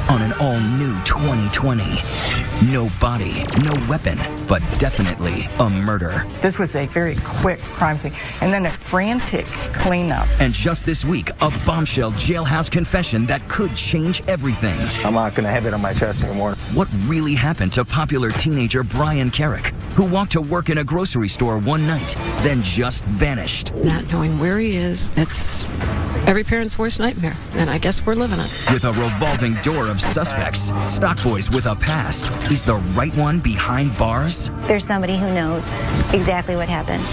on an all-new 2020. No body, no weapon, but definitely a murder. This was a very quick crime scene, and then a frantic cleanup. And just this week, a bombshell jailhouse confession that could change everything. I'm not going to have it on my chest anymore. What really happened to popular teenager Brian Carrick, who walked to work in a grocery store one night, then just vanished? Not knowing where he is, it's every parent's worst nightmare, and I guess we're living it. With a revolving door of suspects, stock boys with a past, is the right one behind bars? There's somebody who knows exactly what happened.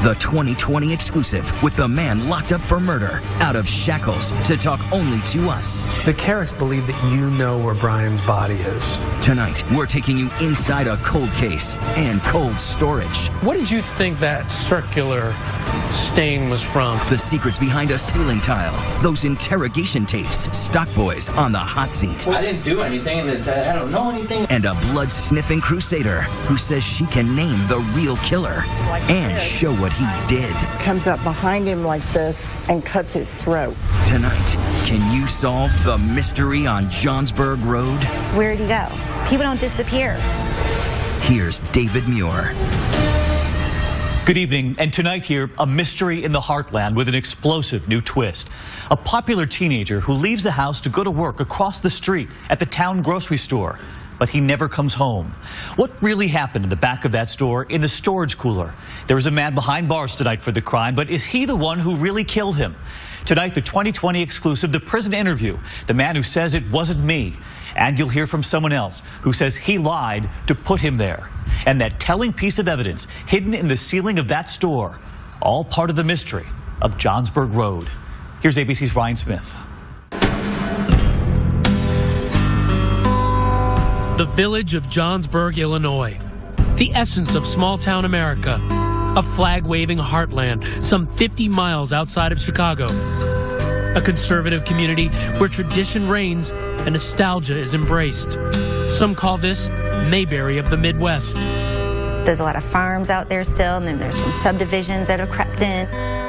The 2020 exclusive with the man locked up for murder, out of shackles to talk only to us. The Carricks believe that you know where Brian's body is. Tonight, we're taking you inside a cold case and cold storage. What did you think that circular stain was from? The secrets behind a ceiling tile, those interrogation tapes, stock boys on the hot seat. I didn't do anything, and I don't know anything. And a blood-sniffing crusader who says she can name the real killer and show what he did. Comes up behind him like this and cuts his throat. Tonight, can you solve the mystery on Johnsburg Road? Where'd he go? People don't disappear. Here's David Muir. Good evening, and tonight here, a mystery in the heartland with an explosive new twist. A popular teenager who leaves the house to go to work across the street at the town grocery store, but he never comes home. What really happened in the back of that store in the storage cooler? There is a man behind bars tonight for the crime, but is he the one who really killed him? Tonight, the 2020 exclusive, the prison interview, the man who says it wasn't me. And you'll hear from someone else who says he lied to put him there. And that telling piece of evidence hidden in the ceiling of that store, all part of the mystery of Johnsburg Road. Here's ABC's Ryan Smith. The village of Johnsburg, Illinois. The essence of small-town America. A flag-waving heartland some 50 miles outside of Chicago. A conservative community where tradition reigns and nostalgia is embraced. Some call this Mayberry of the Midwest. There's a lot of farms out there still, and then there's some subdivisions that have crept in.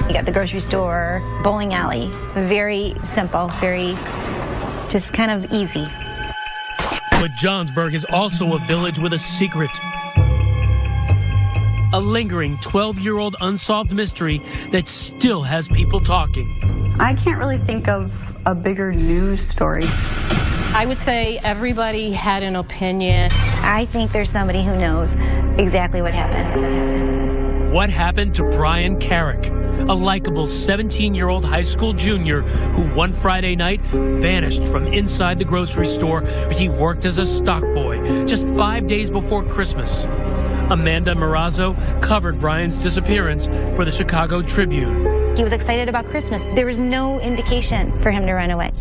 You got the grocery store, bowling alley. Very simple, very just kind of easy. But Johnsburg is also a village with a secret. A lingering 12-year-old unsolved mystery that still has people talking. I can't really think of a bigger news story. I would say everybody had an opinion. I think there's somebody who knows exactly what happened. What happened to Brian Carrick, a likable 17-year-old high school junior who one Friday night vanished from inside the grocery store where he worked as a stock boy just 5 days before Christmas? Amanda Marazzo covered Brian's disappearance for the Chicago Tribune. He was excited about Christmas. There was no indication for him to run away.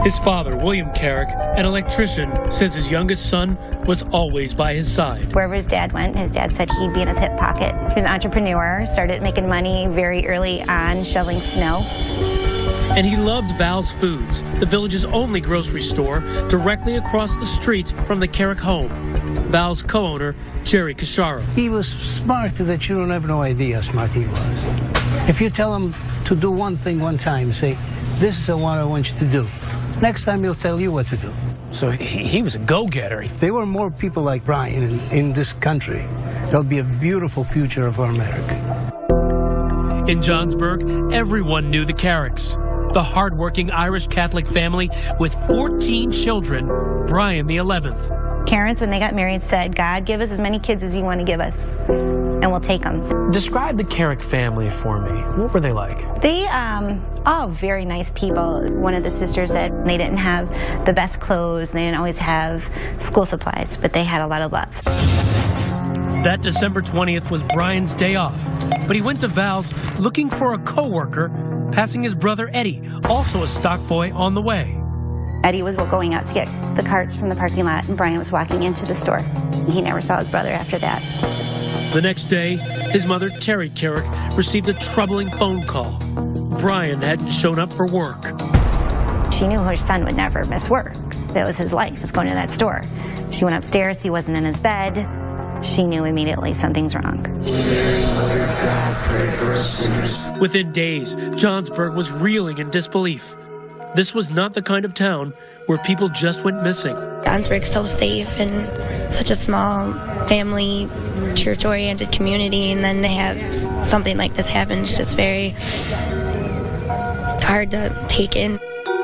His father, William Carrick, an electrician, says his youngest son was always by his side. Wherever his dad went, his dad said he'd be in his hip pocket. He was an entrepreneur, started making money very early on, shoveling snow. And he loved Val's Foods, the village's only grocery store, directly across the street from the Carrick home. Val's co-owner, Jerry Casharo. He was smart that you don't have no idea how smart he was. If you tell him to do one thing one time, say, this is what I want you to do. Next time he'll tell you what to do. So he was a go-getter. If there were more people like Brian in this country, there'll be a beautiful future of our America. In Johnsburg, everyone knew the Carricks. The hardworking Irish Catholic family with 14 children, Brian the 11th. Parents, when they got married, said, God, give us as many kids as you want to give us, and we'll take them. Describe the Carrick family for me. What were they like? They, all very nice people. One of the sisters said they didn't have the best clothes, they didn't always have school supplies, but they had a lot of love. That December 20th was Brian's day off, but he went to Val's looking for a co-worker, passing his brother Eddie, also a stock boy, on the way. Eddie was going out to get the carts from the parking lot, and Brian was walking into the store. He never saw his brother after that. The next day, his mother, Terry Carrick, received a troubling phone call. Brian hadn't shown up for work. She knew her son would never miss work. That was his life, was going to that store. She went upstairs, he wasn't in his bed. She knew immediately something's wrong. Within days, Johnsburg was reeling in disbelief. this was not the kind of town where people just went missing. Johnsburg's so safe and such a small family, church-oriented community, and then to have something like this happen is just very hard to take in.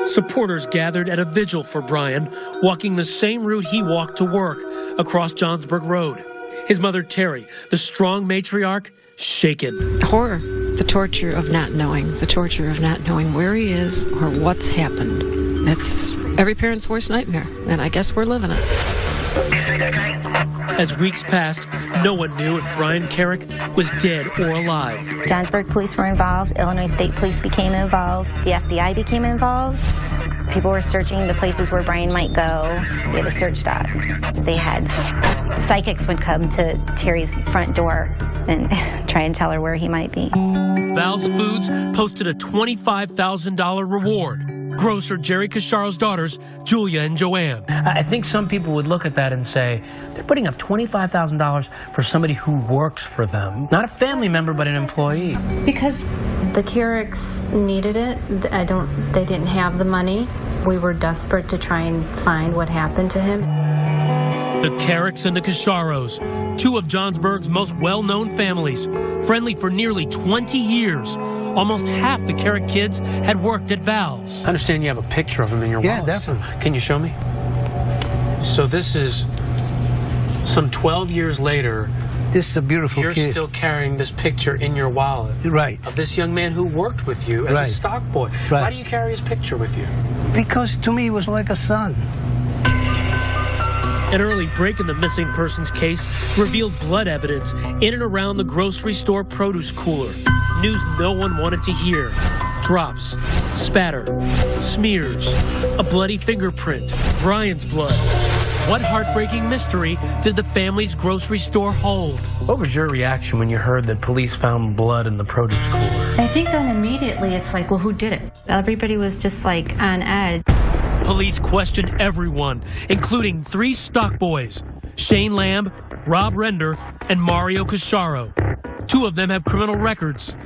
Supporters gathered at a vigil for Brian, walking the same route he walked to work, across Johnsburg Road. His mother, Terry, the strong matriarch, shaken. Horror, the torture of not knowing where he is or what's happened. It's every parent's worst nightmare, and I guess we're living it. As weeks passed, no one knew if Brian Carrick was dead or alive. Johnsburg police were involved. Illinois State Police became involved. The FBI became involved. People were searching the places where Brian might go. They had a search dogs. They had psychics would come to Terry's front door and try and tell her where he might be. Val's Foods posted a $25,000 reward. Grocer Jerry Casharo's daughters, Julia and Joanne. I think some people would look at that and say, they're putting up $25,000 for somebody who works for them. Not a family member, but an employee. Because the Carricks needed it. They didn't have the money. We were desperate to try and find what happened to him. The Carricks and the Casharos, two of Johnsburg's most well-known families, friendly for nearly 20 years. Almost half the Carrick kids had worked at Val's. I understand you have a picture of him in your wallet. Yeah, definitely. Can you show me? So this is some 12 years later. This is a beautiful kid. You're still carrying this picture in your wallet. Right. Of this young man who worked with you as a stock boy. Right. Why do you carry his picture with you? Because to me, he was like a son. An early break in the missing persons case revealed blood evidence in and around the grocery store produce cooler. News no one wanted to hear. Drops, spatter, smears, a bloody fingerprint, Brian's blood. What heartbreaking mystery did the family's grocery store hold? What was your reaction when you heard that police found blood in the produce cooler? I think then immediately it's like, well, who did it? Everybody was just like on edge. Police questioned everyone, including 3 stock boys, Shane Lamb, Rob Render, and Mario Casharo. 2 of them have criminal records.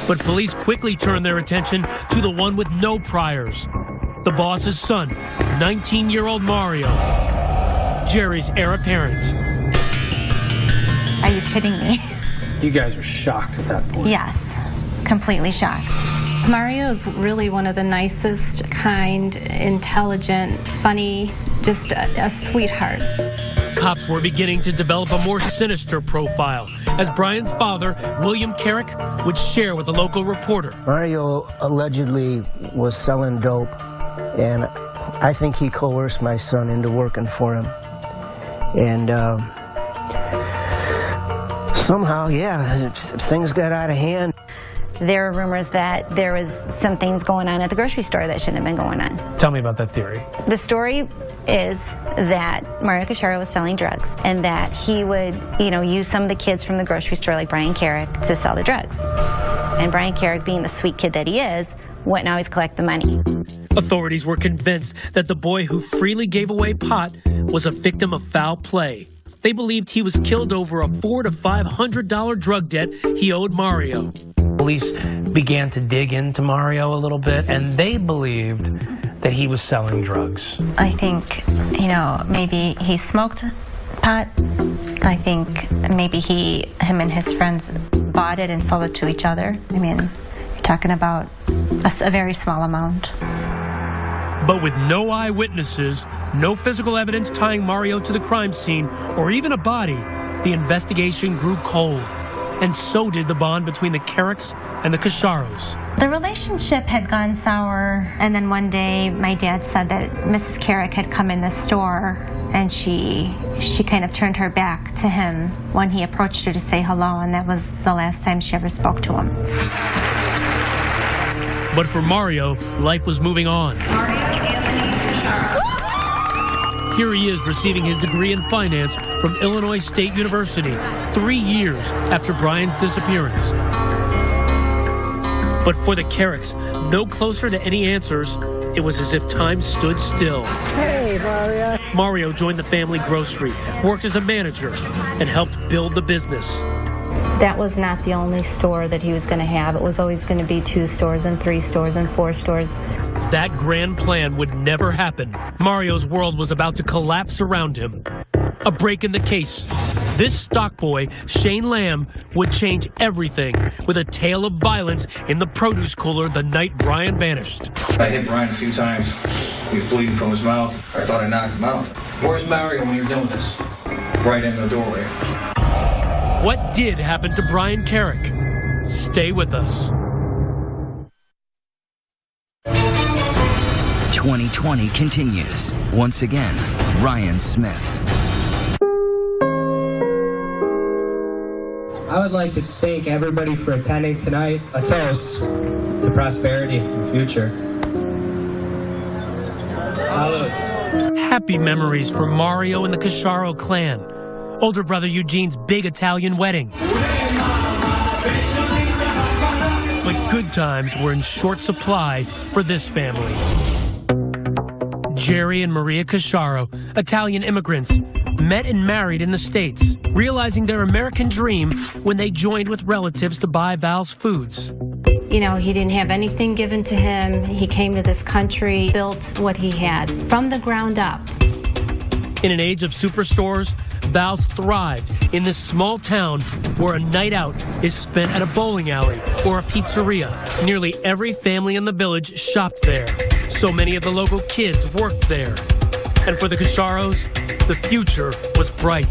But police quickly turned their attention to the one with no priors. The boss's son, 19-year-old Mario, Jerry's heir apparent. Are you kidding me? You guys are shocked at that point. Yes, completely shocked. Mario is really one of the nicest, kind, intelligent, funny, just a sweetheart. Cops were beginning to develop a more sinister profile as Brian's father, William Carrick, would share with a local reporter. Mario allegedly was selling dope, and I think he coerced my son into working for him. And somehow, yeah, things got out of hand. There are rumors that there was some things going on at the grocery store that shouldn't have been going on. Tell me about that theory. The story is that Mario Casharo was selling drugs and that he would, use some of the kids from the grocery store like Brian Carrick to sell the drugs. And Brian Carrick, being the sweet kid that he is, wouldn't always collect the money. Authorities were convinced that the boy who freely gave away pot was a victim of foul play. They believed he was killed over a $400 to $500 drug debt he owed Mario. Police began to dig into Mario a little bit, and they believed that he was selling drugs. I think, maybe he smoked pot. I think maybe him and his friends bought it and sold it to each other. I mean, you're talking about a very small amount. But with no eyewitnesses, no physical evidence tying Mario to the crime scene, or even a body, the investigation grew cold. And so did the bond between the Carricks and the Casharos. The relationship had gone sour, and then one day my dad said that Mrs. Carrick had come in the store, and she kind of turned her back to him when he approached her to say hello, and that was the last time she ever spoke to him. But for Mario, life was moving on. Here he is receiving his degree in finance from Illinois State University 3 years after Brian's disappearance. But for the Carricks, no closer to any answers, it was as if time stood still. Hey, Mario. Mario joined the family grocery, worked as a manager, and helped build the business. That was not the only store that he was going to have. It was always going to be 2 stores and 3 stores and 4 stores. That grand plan would never happen. Mario's world was about to collapse around him. A break in the case. This stock boy, Shane Lamb, would change everything with a tale of violence in the produce cooler the night Brian vanished. I hit Brian a few times. He was bleeding from his mouth. I thought I knocked him out. Where's Mario when you're doing this? Right in the doorway. What did happen to Brian Carrick? Stay with us. 2020 continues. Once again, Ryan Smith. I would like to thank everybody for attending tonight. A toast to prosperity and future. Salud. Happy memories for Mario and the Casciaro clan. Older brother Eugene's big Italian wedding. But good times were in short supply for this family. Jerry and Maria Casciaro, Italian immigrants, met and married in the States, realizing their American dream when they joined with relatives to buy Val's Foods. You know, he didn't have anything given to him. He came to this country, built what he had from the ground up. In an age of superstores, Val's thrived in this small town where a night out is spent at a bowling alley or a pizzeria. Nearly every family in the village shopped there. So many of the local kids worked there. And for the Casciaros, the future was bright.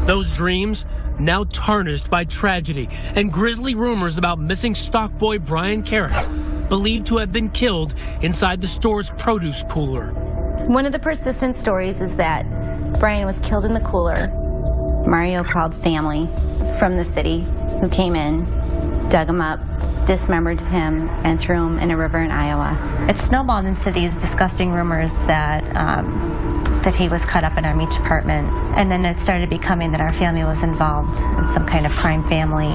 Those dreams now tarnished by tragedy and grisly rumors about missing stock boy Brian Carrick, believed to have been killed inside the store's produce cooler. One of the persistent stories is that Brian was killed in the cooler. Mario called family from the city who came in, dug him up, dismembered him, and threw him in a river in Iowa. It snowballed into these disgusting rumors that that he was cut up in our meat department, and then it started becoming that our family was involved in some kind of crime family.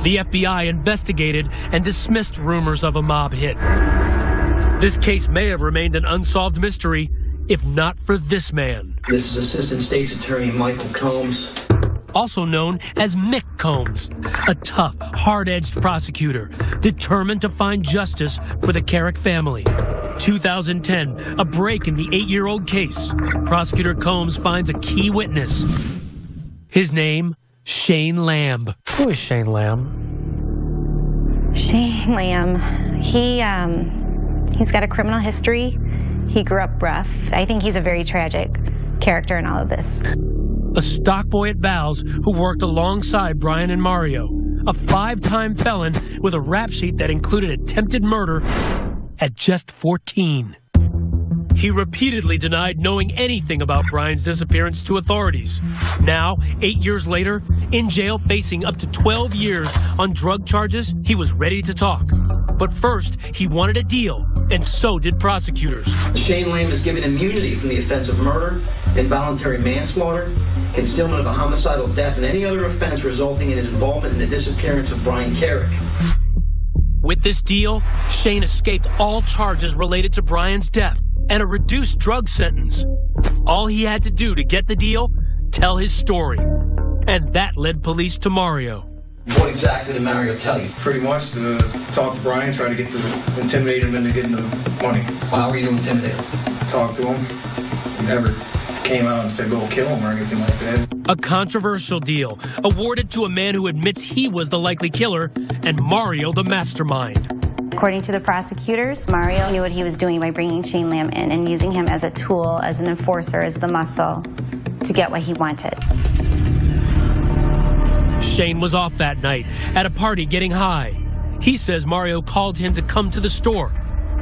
The FBI investigated and dismissed rumors of a mob hit. This case may have remained an unsolved mystery if not for this man. This is Assistant State's Attorney Michael Combs. Also known as Mick Combs, a tough, hard-edged prosecutor, determined to find justice for the Carrick family. 2010, a break in the 8-year-old case. Prosecutor Combs finds a key witness. His name, Shane Lamb. Who is Shane Lamb? Shane Lamb, he's got a criminal history. He grew up rough. I think he's a very tragic character in all of this. A stock boy at Val's who worked alongside Brian and Mario. A 5-time felon with a rap sheet that included attempted murder at just 14. He repeatedly denied knowing anything about Brian's disappearance to authorities. Now, 8 years later, in jail facing up to 12 years on drug charges, he was ready to talk. But first, he wanted a deal, and so did prosecutors. Shane Lamb is given immunity from the offense of murder, involuntary manslaughter, concealment of a homicidal death, and any other offense resulting in his involvement in the disappearance of Brian Carrick. With this deal, Shane escaped all charges related to Brian's death and a reduced drug sentence. All he had to do to get the deal, tell his story. And that led police to Mario. What exactly did Mario tell you? Pretty much to talk to Brian, try to intimidate him into getting the money. How were you intimidated? Talk to him. He never came out and said go kill him or anything like that. A controversial deal awarded to a man who admits he was the likely killer and Mario the mastermind. According to the prosecutors, Mario knew what he was doing by bringing Shane Lamb in and using him as a tool, as an enforcer, as the muscle to get what he wanted. Shane was off that night at a party getting high. He says Mario called him to come to the store.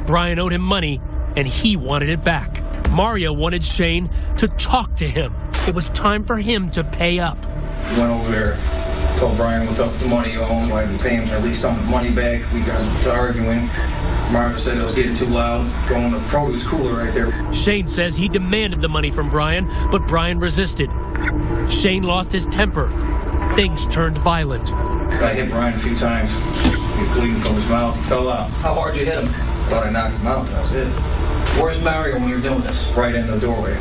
Brian owed him money and he wanted it back. Mario wanted Shane to talk to him. It was time for him to pay up. Went over there, told Brian what's up with the money you owe him, I had to pay him at least some of the money back. We got to arguing. Mario said it was getting too loud, going to the produce cooler right there. Shane says he demanded the money from Brian, but Brian resisted. Shane lost his temper. Things turned violent. I hit Brian a few times. He was bleeding from his mouth. He fell out. How hard did you hit him? Thought I knocked him out. That was it. Where's Mario when you're doing this? Right in the doorway.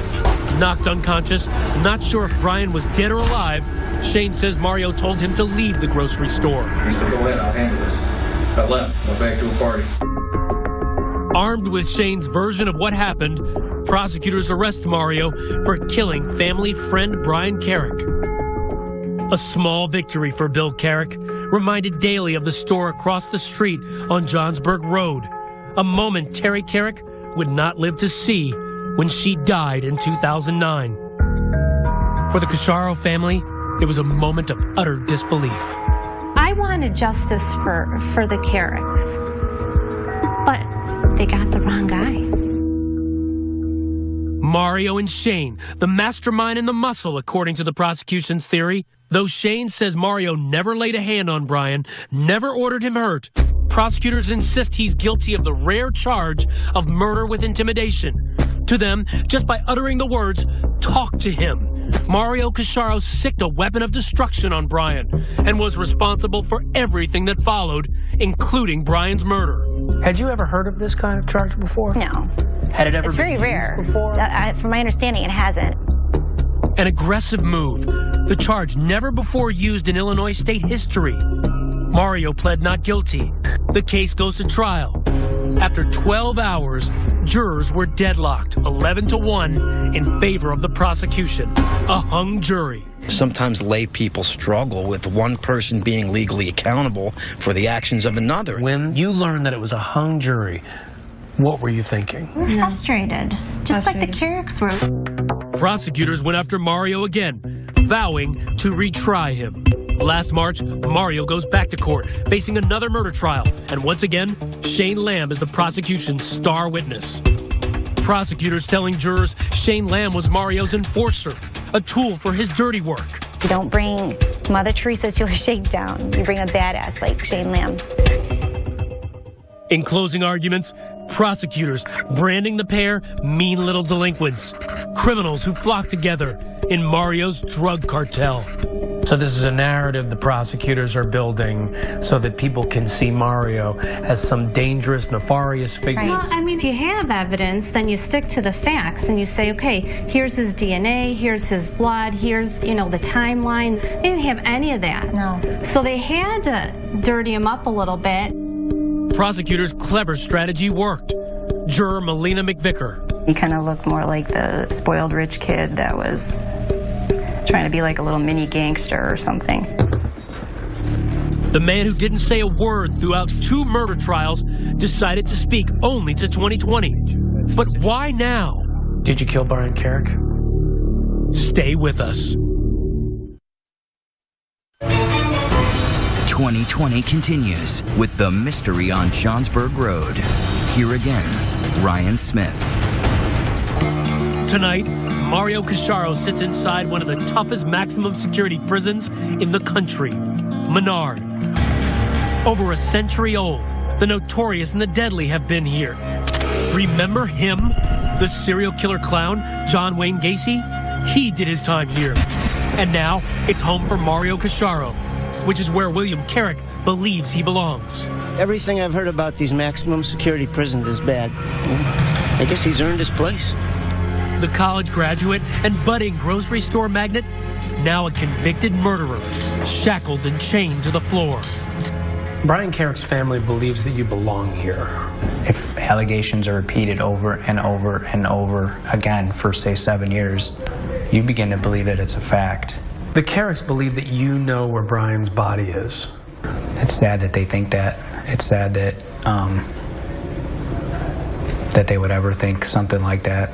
Knocked unconscious, not sure if Brian was dead or alive, Shane says Mario told him to leave the grocery store. He said, go ahead, I'll handle this. I left, went back to a party. Armed with Shane's version of what happened, prosecutors arrest Mario for killing family friend Brian Carrick. A small victory for Bill Carrick, reminded daily of the store across the street on Johnsburg Road, a moment Terry Carrick would not live to see when she died in 2009. For the Cacharo family, it was a moment of utter disbelief. I wanted justice for the Carricks, but they got the wrong guy. Mario and Shane, the mastermind and the muscle, according to the prosecution's theory. Though Shane says Mario never laid a hand on Brian, never ordered him hurt, prosecutors insist he's guilty of the rare charge of murder with intimidation. To them, just by uttering the words, "talk to him," Mario Cacharo sicked a weapon of destruction on Brian and was responsible for everything that followed, including Brian's murder. Had you ever heard of this kind of charge before? No. Had it ever It's been very used rare. before? From my understanding, it hasn't. An aggressive move, the charge never before used in Illinois state history. Mario pled not guilty. The case goes to trial. After 12 hours, jurors were deadlocked, 11-1, in favor of the prosecution. A hung jury. Sometimes lay people struggle with one person being legally accountable for the actions of another. When you learned that it was a hung jury, what were you thinking? We're frustrated, just like the Carricks were. Prosecutors went after Mario again, vowing to retry him. Last March, Mario goes back to court, facing another murder trial, and once again, Shane Lamb is the prosecution's star witness. Prosecutors telling jurors Shane Lamb was Mario's enforcer, a tool for his dirty work. You don't bring Mother Teresa to a shakedown. You bring a badass like Shane Lamb. In closing arguments, prosecutors branding the pair mean little delinquents, criminals who flock together in Mario's drug cartel. So this is a narrative the prosecutors are building so that people can see Mario as some dangerous, nefarious figure. Well, I mean, if you have evidence, then you stick to the facts and you say, okay, here's his DNA, here's his blood, here's, the timeline. They didn't have any of that. No. So they had to dirty him up a little bit. Prosecutors' clever strategy worked. Juror Melina McVicker. He kind of looked more like the spoiled rich kid that was trying to be like a little mini gangster or something. The man who didn't say a word throughout 2 murder trials decided to speak only to 2020. But why now? Did you kill Brian Carrick? Stay with us. 2020 continues with the mystery on Johnsburg Road. Here again, Ryan Smith. Tonight, Mario Cacharo sits inside one of the toughest maximum security prisons in the country, Menard. Over a century old, the notorious and the deadly have been here. Remember him? The serial killer clown, John Wayne Gacy? He did his time here. And now, it's home for Mario Cacharo, which is where William Carrick believes he belongs. Everything I've heard about these maximum security prisons is bad. I guess he's earned his place. The college graduate and budding grocery store magnate, now a convicted murderer, shackled and chained to the floor. Brian Carrick's family believes that you belong here. If allegations are repeated over and over and over again for, say, 7 years, you begin to believe that it's a fact. The Carricks believe that you know where Brian's body is. It's sad that they think that. It's sad that that they would ever think something like that.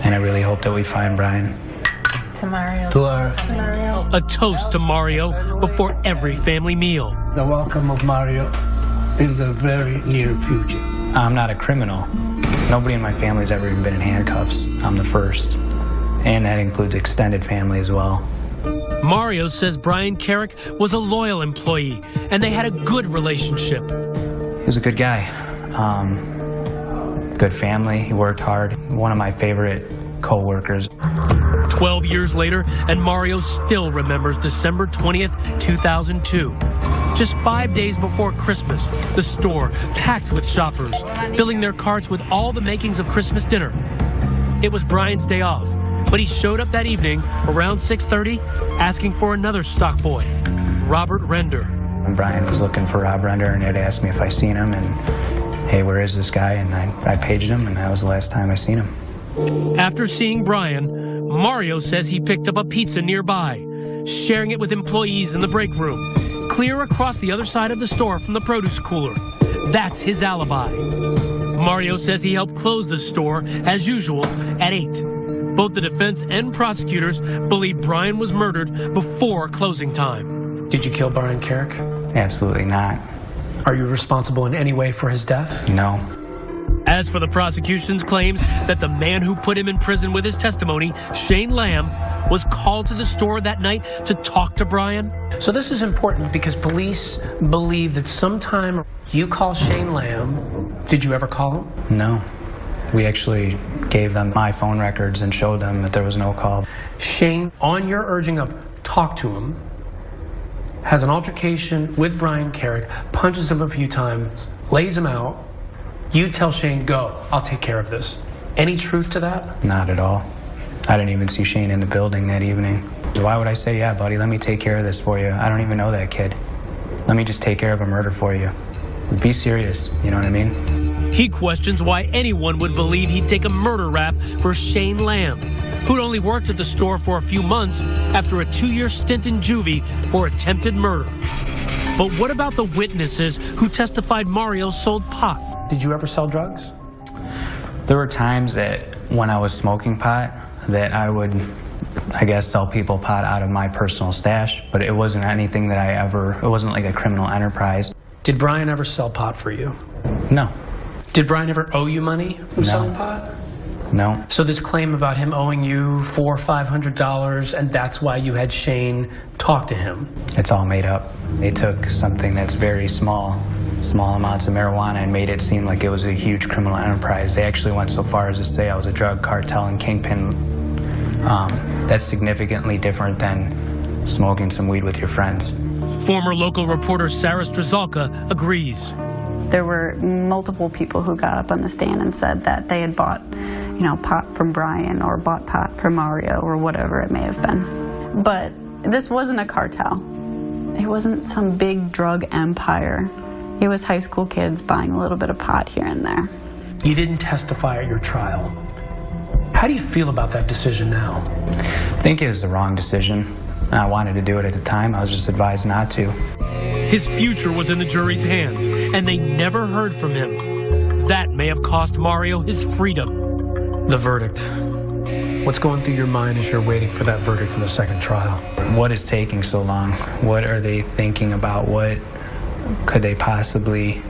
And I really hope that we find Brian. To Mario. A toast to Mario before every family meal. The welcome of Mario in the very near future. I'm not a criminal. Nobody in my family's ever even been in handcuffs. I'm the first. And that includes extended family as well. Mario says Brian Carrick was a loyal employee, and they had a good relationship. He was a good guy. Good family. He worked hard. One of my favorite co-workers. 12 years later, and Mario still remembers December 20th, 2002. Just 5 days before Christmas, the store packed with shoppers, filling their carts with all the makings of Christmas dinner. It was Brian's day off, But he showed up that evening around 6:30 asking for another stock boy, Robert Render. And Brian was looking for Rob Render and had asked me if I seen him and, hey, where is this guy? And I paged him, and that was the last time I seen him. After seeing Brian, Mario says he picked up a pizza nearby, sharing it with employees in the break room, clear across the other side of the store from the produce cooler. That's his alibi. Mario says he helped close the store, as usual, at 8. Both the defense and prosecutors believe Brian was murdered before closing time. Did you kill Brian Carrick? Absolutely not. Are you responsible in any way for his death? No. As for the prosecution's claims that the man who put him in prison with his testimony, Shane Lamb, was called to the store that night to talk to Brian. So this is important because police believe that sometime you call Shane Lamb. Did you ever call him? No. We actually gave them my phone records and showed them that there was no call. Shane, on your urging of talk to him, has an altercation with Brian Carrick, punches him a few times, lays him out. You tell Shane, go, I'll take care of this. Any truth to that? Not at all. I didn't even see Shane in the building that evening. Why would I say, yeah, buddy, let me take care of this for you? I don't even know that kid. Let me just take care of a murder for you. Be serious, you know what I mean? He questions why anyone would believe he'd take a murder rap for Shane Lamb, who'd only worked at the store for a few months after a 2-year stint in juvie for attempted murder. But what about the witnesses who testified Mario sold pot? Did you ever sell drugs? There were times that when I was smoking pot that I would, I guess, sell people pot out of my personal stash, but it wasn't anything that it wasn't like a criminal enterprise. Did Brian ever sell pot for you? No. Did Brian ever owe you money from selling pot? No. So this claim about him owing you $400 or $500, and that's why you had Shane talk to him? It's all made up. They took something that's very small amounts of marijuana, and made it seem like it was a huge criminal enterprise. They actually went so far as to say I was a drug cartel and kingpin. That's significantly different than smoking some weed with your friends. Former local reporter Sarah Strzelka agrees. There were multiple people who got up on the stand and said that they had bought, pot from Brian or bought pot from Mario or whatever it may have been. But this wasn't a cartel. It wasn't some big drug empire. It was high school kids buying a little bit of pot here and there. You didn't testify at your trial. How do you feel about that decision now? I think it was the wrong decision. I wanted to do it at the time. I was just advised not to. His future was in the jury's hands, and they never heard from him. That may have cost Mario his freedom. The verdict. What's going through your mind as you're waiting for that verdict in the second trial? What is taking so long? What are they thinking about? What could they possibly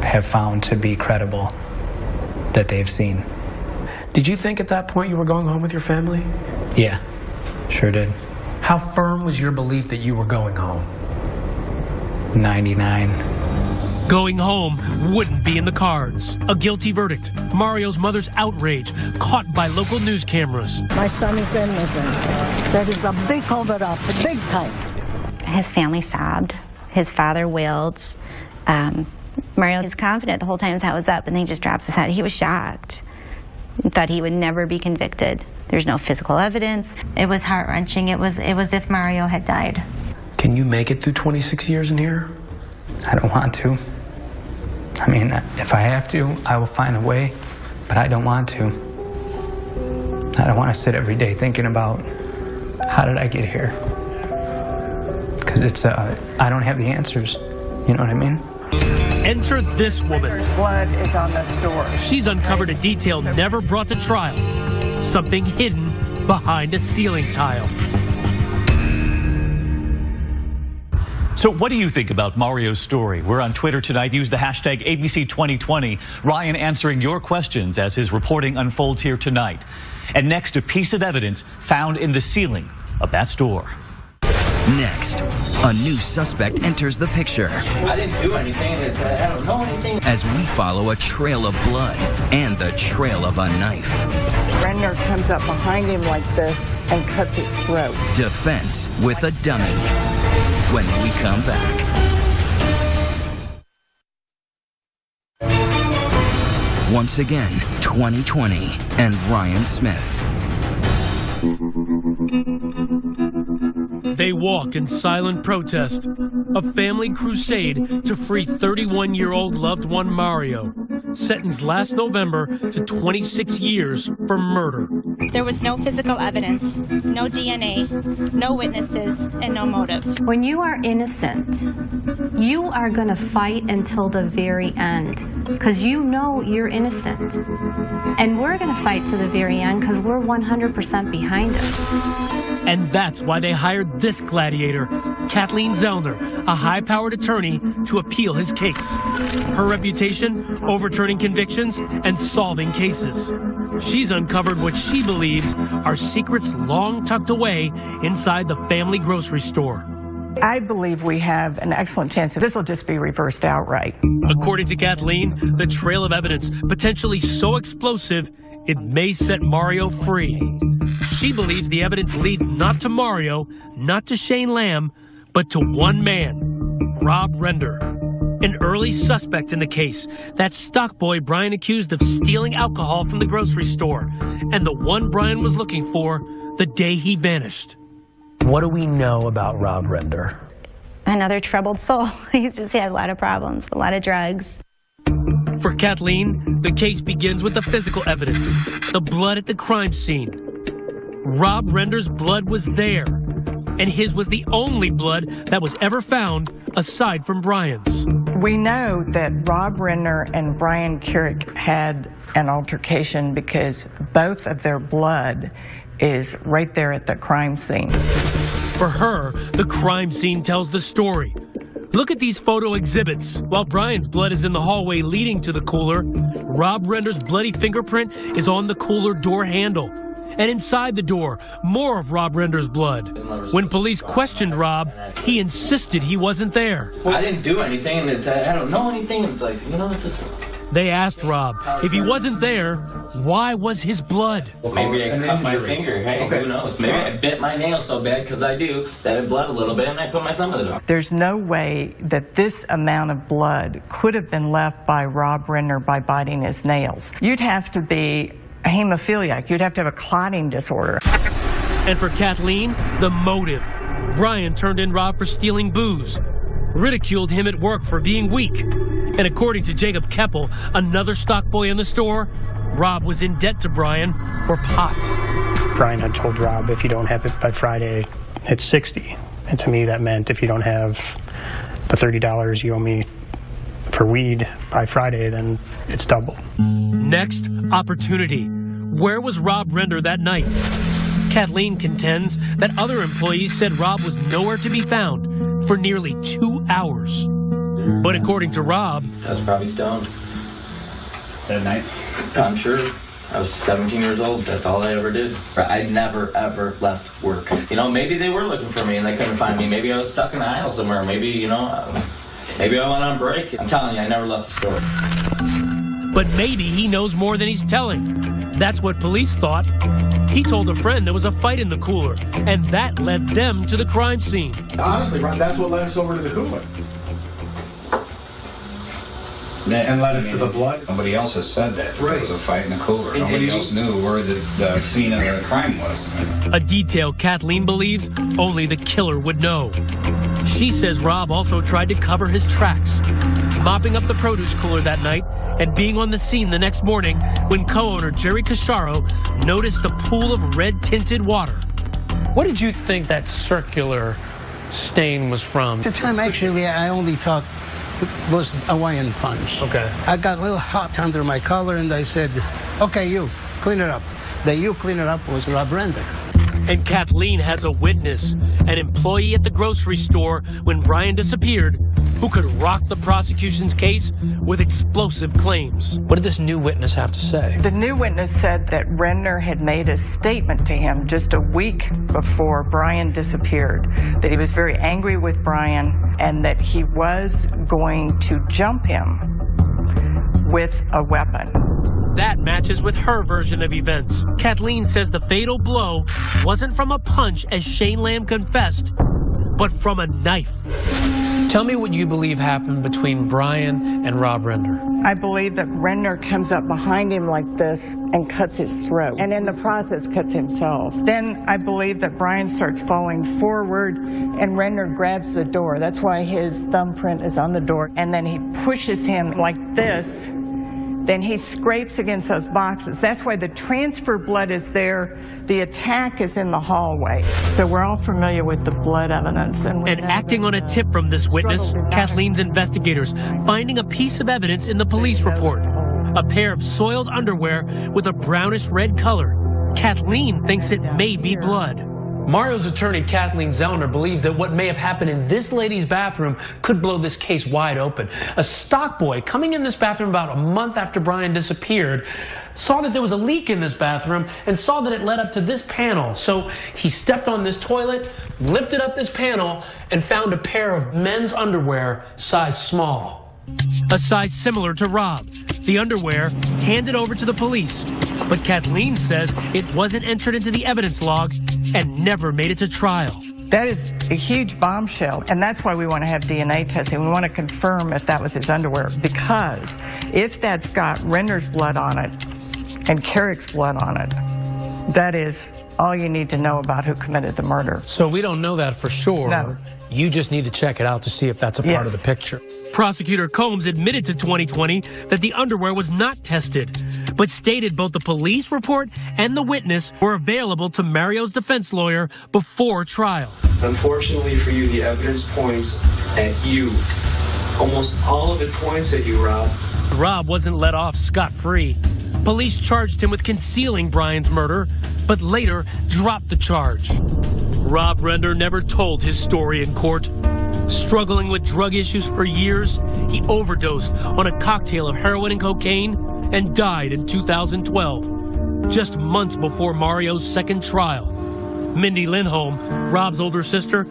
have found to be credible that they've seen? Did you think at that point you were going home with your family? Yeah, sure did. How firm was your belief that you were going home? 99. Going home wouldn't be in the cards. A guilty verdict. Mario's mother's outrage, caught by local news cameras. My son is innocent. That is a big cover-up, big time. His family sobbed. His father wailed. Mario is confident the whole time his head was up, and then he just drops his head. He was shocked. He thought he would never be convicted. There's no physical evidence. It was heart-wrenching. It was if Mario had died. Can you make it through 26 years in here? I don't want to. I mean, if I have to, I will find a way, but I don't want to. I don't want to sit every day thinking about how did I get here? Because I don't have the answers. You know what I mean? Enter this woman. Blood is on the store. She's uncovered a detail never brought to trial. Something hidden behind a ceiling tile. So what do you think about Mario's story? We're on Twitter tonight. Use the hashtag ABC2020. Ryan answering your questions as his reporting unfolds here tonight. And next, a piece of evidence found in the ceiling of that store. Next, a new suspect enters the picture. I didn't do anything. I don't know anything. As we follow a trail of blood and the trail of a knife. Renner comes up behind him like this and cuts his throat. Defense with a dummy. When we come back. Once again, 2020 and Ryan Smith. They walk in silent protest, a family crusade to free 31-year-old loved one Mario, sentenced last November to 26 years for murder. There was no physical evidence, no DNA, no witnesses, and no motive. When you are innocent, you are going to fight until the very end because you know you're innocent. And we're going to fight to the very end because we're 100% behind it. And that's why they hired this gladiator, Kathleen Zellner, a high-powered attorney, to appeal his case. Her reputation, overturning convictions and solving cases. She's uncovered what she believes are secrets long tucked away inside the family grocery store. I believe we have an excellent chance this will just be reversed outright. According to Kathleen, the trail of evidence potentially so explosive it may set Mario free. She believes the evidence leads not to Mario, not to Shane Lamb, but to one man, Rob Render, an early suspect in the case, that stock boy Brian accused of stealing alcohol from the grocery store, and the one Brian was looking for the day he vanished. What do we know about Rob Render? Another troubled soul. He's just had a lot of problems, a lot of drugs. For Kathleen, the case begins with the physical evidence, the blood at the crime scene. Rob Render's blood was there, and his was the only blood that was ever found aside from Brian's. We know that Rob Render and Brian Carrick had an altercation because both of their blood is right there at the crime scene. For her, the crime scene tells the story. Look at these photo exhibits. While Brian's blood is in the hallway leading to the cooler, Rob Render's bloody fingerprint is on the cooler door handle. And inside the door, more of Rob Render's blood. When police questioned Rob, he insisted he wasn't there. I didn't do anything, and I don't know anything. It's like, you know, it's just... They asked Rob, if he wasn't there, why was his blood? Well, maybe I cut my finger. Hey, who knows? Maybe I bit my nail so bad, because I do, that it bled a little bit, and I put my thumb in the door. There's no way that this amount of blood could have been left by Rob Render by biting his nails. You'd have to be a hemophiliac. You'd have to have a clotting disorder. And for Kathleen, the motive. Brian turned in Rob for stealing booze, ridiculed him at work for being weak. And according to Jacob Keppel, another stock boy in the store, Rob was in debt to Brian for pot. Brian had told Rob, if you don't have it by Friday, it's $60. And to me, that meant if you don't have the $30 you owe me for weed by Friday, then it's double. Next, opportunity. Where was Rob Render that night? Kathleen contends that other employees said Rob was nowhere to be found for nearly 2 hours. But according to Rob... I was probably stoned. That night? I'm sure. I was 17 years old. That's all I ever did. I never, ever left work. You know, maybe they were looking for me and they couldn't find me. Maybe I was stuck in the aisle somewhere. Maybe, you know... Maybe I went on break. I'm telling you, I never left the store. But maybe he knows more than he's telling. That's what police thought. He told a friend there was a fight in the cooler, and that led them to the crime scene. Honestly, that's what led us over to the cooler. And led us to the blood. Nobody else has said that. There was a fight in the cooler. Nobody else knew where the scene of the crime was. A detail Kathleen believes only the killer would know. She says Rob also tried to cover his tracks, mopping up the produce cooler that night and being on the scene the next morning when co-owner Jerry Casciaro noticed a pool of red-tinted water. What did you think that circular stain was from? At the time, actually, I only thought it was Hawaiian punch. Okay. I got a little hot under my collar and I said, okay, you, clean it up. The you clean it up was Rob Render. And Kathleen has a witness, an employee at the grocery store when Brian disappeared, who could rock the prosecution's case with explosive claims. What did this new witness have to say? The new witness said that Render had made a statement to him just a week before Brian disappeared, that he was very angry with Brian and that he was going to jump him with a weapon. That matches with her version of events. Kathleen says the fatal blow wasn't from a punch, as Shane Lamb confessed, but from a knife. Tell me what you believe happened between Brian and Rob Render. I believe that Renner comes up behind him like this and cuts his throat, and in the process cuts himself. Then I believe that Brian starts falling forward and Renner grabs the door. That's why his thumbprint is on the door. And then he pushes him like this. Then he scrapes against those boxes. That's why the transfer blood is there. The attack is in the hallway. So we're all familiar with the blood evidence. And acting on a tip from this witness, Kathleen's investigators finding a piece of evidence in the police report. A pair of soiled underwear with a brownish red color. Kathleen thinks it may be blood. Mario's attorney, Kathleen Zellner, believes that what may have happened in this lady's bathroom could blow this case wide open. A stock boy coming in this bathroom about a month after Brian disappeared saw that there was a leak in this bathroom and saw that it led up to this panel. So he stepped on this toilet, lifted up this panel, and found a pair of men's underwear size small. A size similar to Rob. The underwear handed over to the police. But Kathleen says it wasn't entered into the evidence log and never made it to trial. That is a huge bombshell, and that's why we want to have DNA testing. We want to confirm if that was his underwear, because if that's got Renner's blood on it and Carrick's blood on it, that is all you need to know about who committed the murder. So we don't know that for sure. No. You just need to check it out to see if that's a part of the picture. Prosecutor Combs admitted to 2020 that the underwear was not tested, but stated both the police report and the witness were available to Mario's defense lawyer before trial. Unfortunately for you, the evidence points at you. Almost all of it points at you, Rob. Rob wasn't let off scot-free. Police charged him with concealing Brian's murder, but later dropped the charge. Rob Render never told his story in court. Struggling with drug issues for years, he overdosed on a cocktail of heroin and cocaine and died in 2012, just months before Mario's second trial. Mindy Lindholm, Rob's older sister,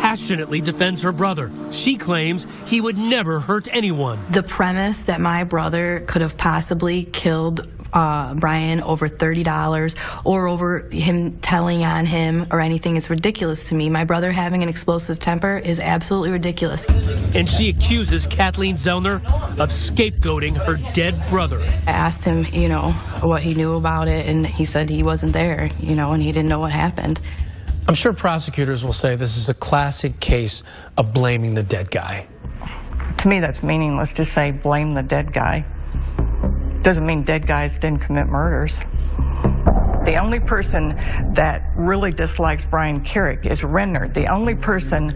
passionately defends her brother. She claims he would never hurt anyone. The premise that my brother could have possibly killed Brian over $30 or over him telling on him or anything is ridiculous to me. My brother having an explosive temper is absolutely ridiculous. And she accuses Kathleen Zellner of scapegoating her dead brother. I asked him, what he knew about it, and he said he wasn't there, and he didn't know what happened. I'm sure prosecutors will say this is a classic case of blaming the dead guy. To me, that's meaningless. Just say blame the dead guy. Doesn't mean dead guys didn't commit murders. The only person that really dislikes Brian Carrick is Renner. The only person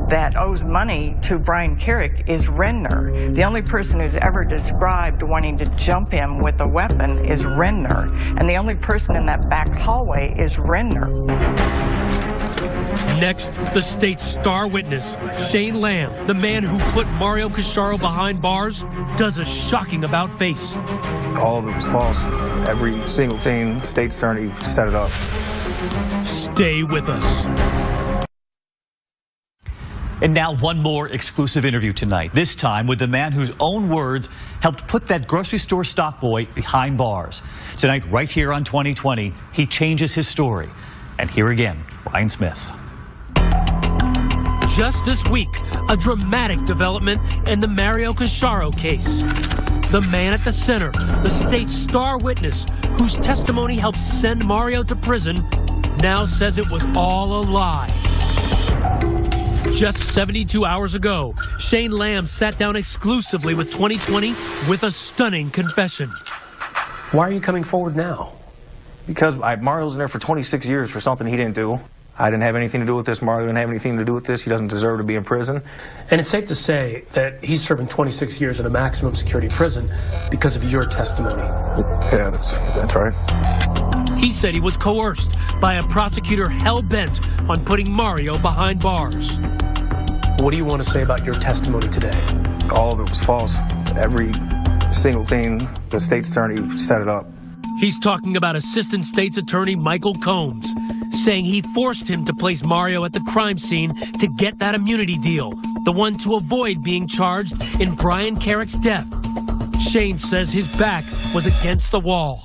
that owes money to Brian Carrick is Renner. The only person who's ever described wanting to jump him with a weapon is Renner. And the only person in that back hallway is Renner. Next, the state's star witness, Shane Lamb, the man who put Mario Casciaro behind bars, does a shocking about-face. All of it was false. Every single thing, state's attorney set it up. Stay with us. And now one more exclusive interview tonight, this time with the man whose own words helped put that grocery store stock boy behind bars. Tonight, right here on 2020, he changes his story. And here again, Ryan Smith. Just this week, a dramatic development in the Mario Casciaro case. The man at the center, the state's star witness, whose testimony helped send Mario to prison, now says it was all a lie. Just 72 hours ago, Shane Lamb sat down exclusively with 2020 with a stunning confession. Why are you coming forward now? Because Mario's in there for 26 years for something he didn't do. I didn't have anything to do with this. Mario didn't have anything to do with this. He doesn't deserve to be in prison. And it's safe to say that he's serving 26 years in a maximum security prison because of your testimony. Yeah, that's right. He said he was coerced by a prosecutor hell-bent on putting Mario behind bars. What do you want to say about your testimony today? All of it was false. Every single thing, the state's attorney set it up. He's talking about Assistant State's Attorney Michael Combs, saying he forced him to place Mario at the crime scene to get that immunity deal, the one to avoid being charged in Brian Carrick's death. Shane says his back was against the wall.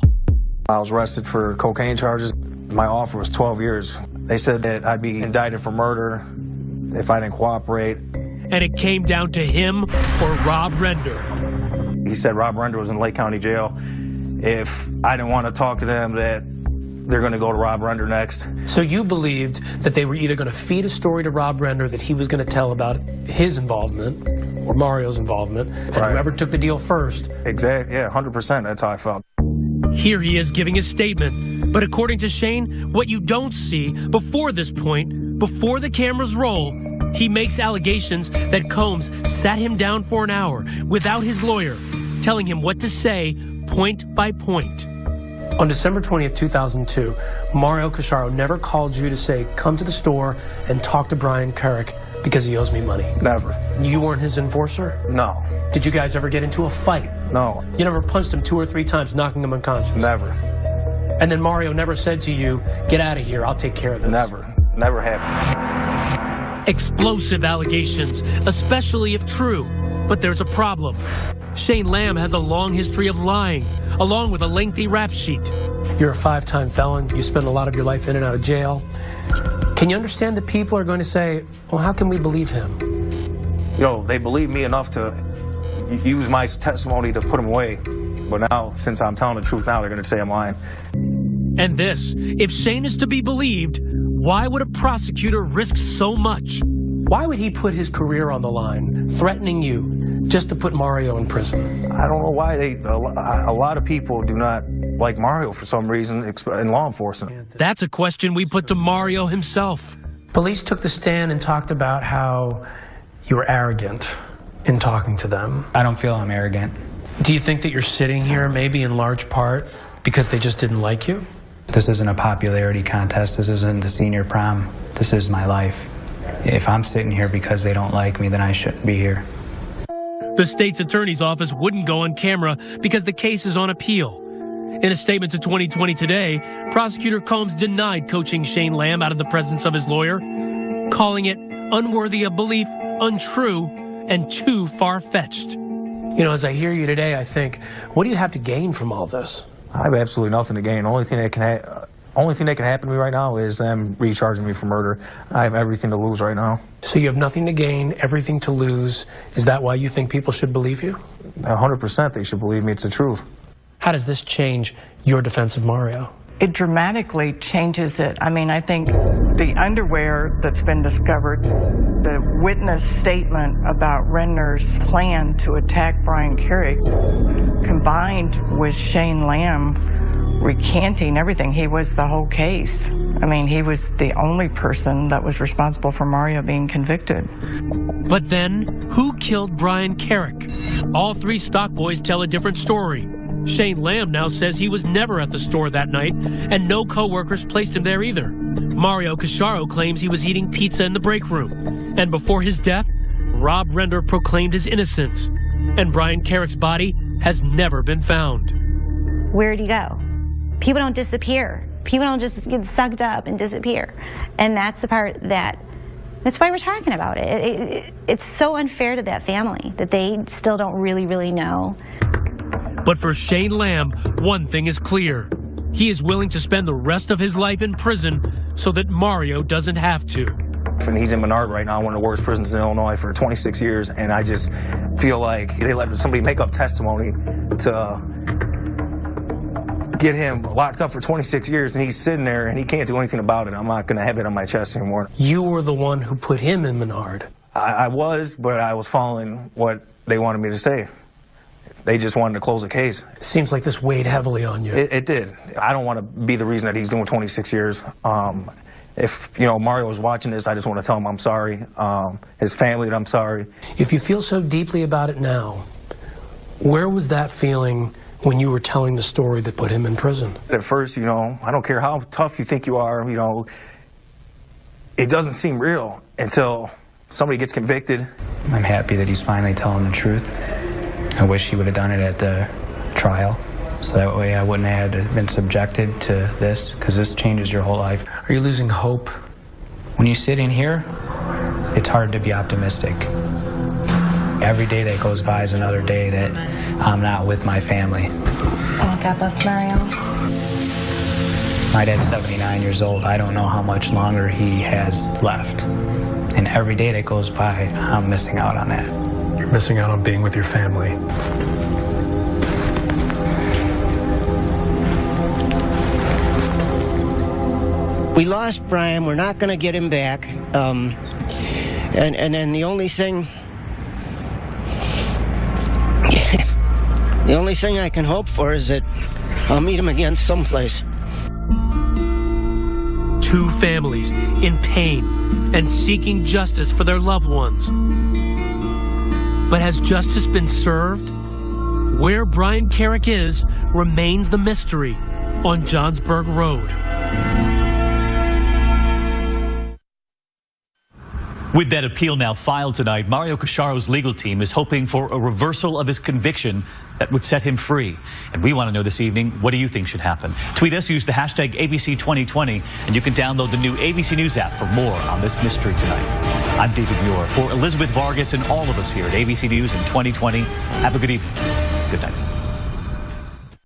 I was arrested for cocaine charges. My offer was 12 years. They said that I'd be indicted for murder if I didn't cooperate. and it came down to him or Rob Render. He said Rob Render was in Lake County Jail. If I didn't want to talk to them, that they're going to go to Rob Render next. So you believed that they were either going to feed a story to Rob Render that he was going to tell about his involvement or Mario's involvement, and whoever took the deal first. Exactly, yeah, 100%, that's how I felt. Here he is giving his statement. But according to Shane, what you don't see before this point, before the cameras roll, he makes allegations that Combs sat him down for an hour without his lawyer, telling him what to say point by point. On December 20th, 2002, Mario Casciaro never called you to say, come to the store and talk to Brian Carrick because he owes me money. Never. You weren't his enforcer? No. Did you guys ever get into a fight? No. You never punched him 2 or 3 times, knocking him unconscious? Never. And then Mario never said to you, get out of here, I'll take care of this? Never. Never happened. Explosive allegations, especially if true. But there's a problem. Shane Lamb has a long history of lying, along with a lengthy rap sheet. You're a 5-time felon. You spend a lot of your life in and out of jail. Can you understand that people are going to say, well, how can we believe him? You know, they believe me enough to use my testimony to put him away. But now, since I'm telling the truth now, they're going to say I'm lying. And this, if Shane is to be believed, why would a prosecutor risk so much? Why would he put his career on the line, threatening you, just to put Mario in prison? I don't know why a lot of people do not like Mario for some reason in law enforcement. That's a question we put to Mario himself. Police took the stand and talked about how you were arrogant in talking to them. I don't feel I'm arrogant. Do you think that you're sitting here maybe in large part because they just didn't like you? This isn't a popularity contest. This isn't the senior prom. This is my life. If I'm sitting here because they don't like me, then I shouldn't be here. The state's attorney's office wouldn't go on camera because the case is on appeal. In a statement to 2020 Today, Prosecutor Combs denied coaching Shane Lamb out of the presence of his lawyer, calling it unworthy of belief, untrue, and too far-fetched. You know, as I hear you today, I think, what do you have to gain from all this? I have absolutely nothing to gain. The only thing that can happen to me right now is them recharging me for murder. I have everything to lose right now. So you have nothing to gain, everything to lose. Is that why you think people should believe you? 100% they should believe me. It's the truth. How does this change your defense of Mario? It dramatically changes it. I mean, I think the underwear that's been discovered, the witness statement about Renner's plan to attack Brian Carrick, combined with Shane Lamb recanting everything. He was the whole case. I mean, he was the only person that was responsible for Mario being convicted. But then, who killed Brian Carrick? All 3 stock boys tell a different story. Shane Lamb now says he was never at the store that night, and no co-workers placed him there either. Mario Casciaro claims he was eating pizza in the break room. And before his death, Rob Render proclaimed his innocence. And Brian Carrick's body has never been found. Where'd he go? People don't disappear. People don't just get sucked up and disappear. And that's the part that's why we're talking about it. It's so unfair to that family that they still don't really know. But for Shane Lamb, one thing is clear. He is willing to spend the rest of his life in prison so that Mario doesn't have to. And he's in Menard right now, one of the worst prisons in Illinois, for 26 years. And I just feel like they let somebody make up testimony to get him locked up for 26 years, and he's sitting there and he can't do anything about it. I'm not going to have it on my chest anymore. You were the one who put him in Menard. I was, but I was following what they wanted me to say. They just wanted to close the case. It seems like this weighed heavily on you. It did. I don't want to be the reason that he's doing 26 years. If, you know, Mario was watching this, I just want to tell him I'm sorry. His family, that I'm sorry. If you feel so deeply about it now, where was that feeling when you were telling the story that put him in prison? At first, you know, I don't care how tough you think you are, you know, it doesn't seem real until somebody gets convicted. I'm happy that he's finally telling the truth. I wish he would have done it at the trial, so that way I wouldn't have been subjected to this, because this changes your whole life. Are you losing hope? When you sit in here, it's hard to be optimistic. Every day that goes by is another day that I'm not with my family. Oh, God bless Mario. My dad's 79 years old. I don't know how much longer he has left. And every day that goes by, I'm missing out on that. You're missing out on being with your family. We lost Brian. We're not going to get him back. And then the only thing I can hope for is that I'll meet him again someplace. Two families in pain and seeking justice for their loved ones. But has justice been served? Where Brian Carrick is remains the mystery on Johnsburg Road. With that appeal now filed tonight, Mario Cacharo's legal team is hoping for a reversal of his conviction that would set him free. And we want to know this evening, what do you think should happen? Tweet us, use the hashtag ABC2020, and you can download the new ABC News app for more on this mystery tonight. I'm David Muir. For Elizabeth Vargas and all of us here at ABC News in 2020, have a good evening. Good night.